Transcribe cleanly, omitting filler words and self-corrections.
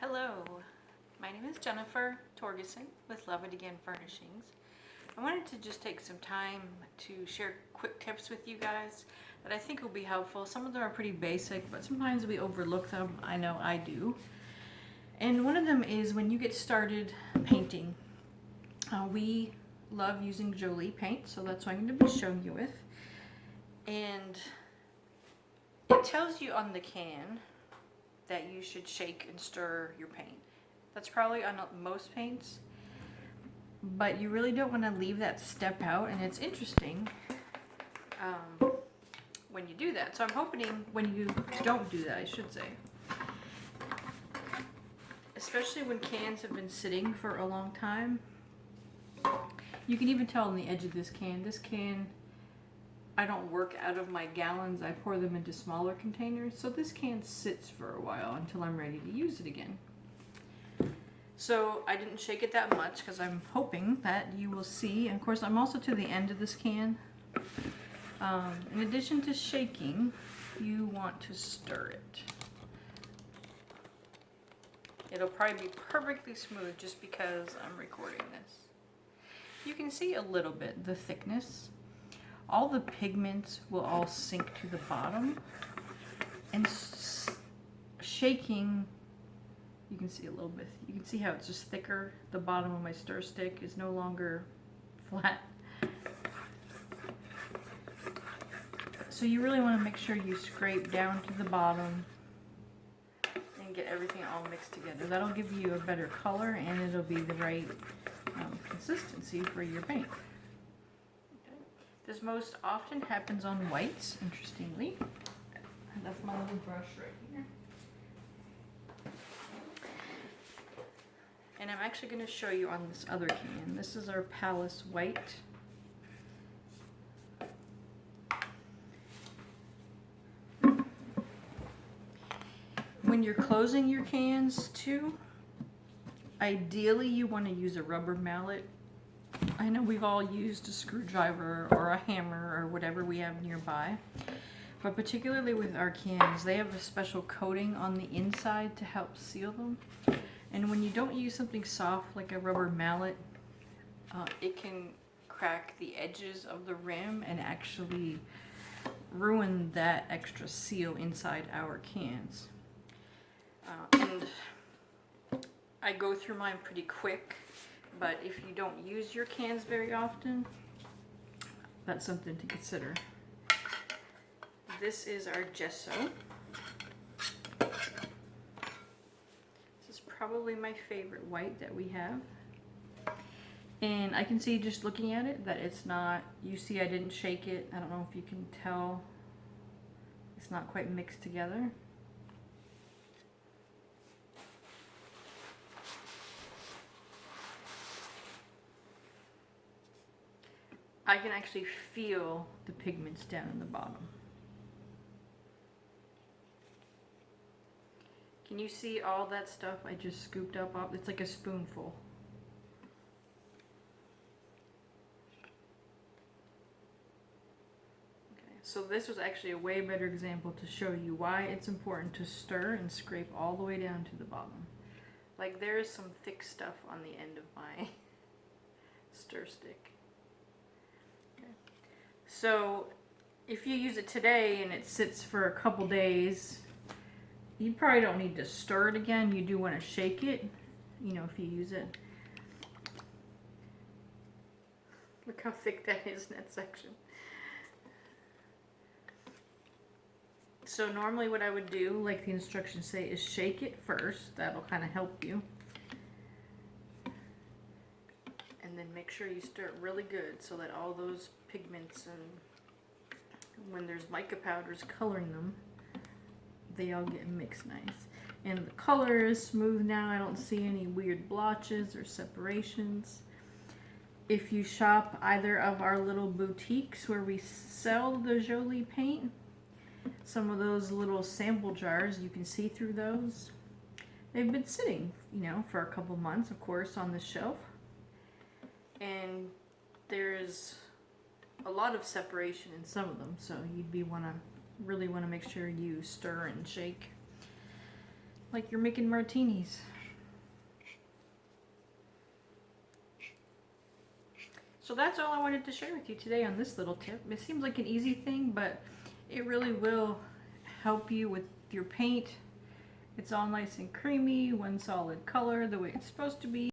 Hello, my name is Jennifer Torgerson with Love It Again Furnishings. I wanted to just take some time to share quick tips with you guys that I think will be helpful. Some of them are pretty basic, but sometimes we overlook them. I know I do. And one of them is when you get started painting. We love using Jolie paint, so that's what I'm going to be showing you with. And it tells you on the can that you should shake and stir your paint. That's probably on most paints, but you really don't want to leave that step out, and it's interesting when you do that. So I'm hoping when you don't do that, I should say, especially when cans have been sitting for a long time. You can even tell on the edge of this can, I don't work out of my gallons, I pour them into smaller containers, so this can sits for a while until I'm ready to use it again. So I didn't shake it that much because I'm hoping that you will see, and of course I'm also to the end of this can. In addition to shaking, you want to stir it. It'll probably be perfectly smooth just because I'm recording this. You can see a little bit the thickness. All the pigments will all sink to the bottom, and shaking, you can see a little bit. You can see how it's just thicker. The bottom of my stir stick is no longer flat. So you really want to make sure you scrape down to the bottom and get everything all mixed together. That'll give you a better color, and it'll be the right consistency for your paint. This most often happens on whites, interestingly. That's my little brush right here. And I'm actually going to show you on this other can. This is our Palace White. When you're closing your cans too, ideally you want to use a rubber mallet. I know we've all used a screwdriver or a hammer or whatever we have nearby, but particularly with our cans, they have a special coating on the inside to help seal them. And when you don't use something soft like a rubber mallet, it can crack the edges of the rim and actually ruin that extra seal inside our cans. And I go through mine pretty quick. But if you don't use your cans very often, that's something to consider. This is our gesso. This is probably my favorite white that we have. And I can see just looking at it that it's not, you see I didn't shake it. I don't know if you can tell. It's not quite mixed together. I can actually feel the pigments down in the bottom. Can you see all that stuff I just scooped up? It's like a spoonful. Okay, so this was actually a way better example to show you why it's important to stir and scrape all the way down to the bottom. Like there is some thick stuff on the end of my stir stick. So if you use it today and it sits for a couple days, you probably don't need to stir it again. You do want to shake it, you know, if you use it. Look how thick that is in that section. So normally what I would do, like the instructions say, is shake it first. That'll kind of help you. And then make sure you stir it really good so that all those pigments, and when there's mica powders coloring them, they all get mixed nice. And the color is smooth now. I don't see any weird blotches or separations. If you shop either of our little boutiques where we sell the Jolie paint, some of those little sample jars, you can see through those. They've been sitting, you know, for a couple months, of course, on the shelf. And there's a lot of separation in some of them, so you'd really want to make sure you stir and shake. like you're making martinis. So that's all I wanted to share with you today on this little tip. It seems like an easy thing, but it really will help you with your paint. It's all nice and creamy, one solid color, the way it's supposed to be.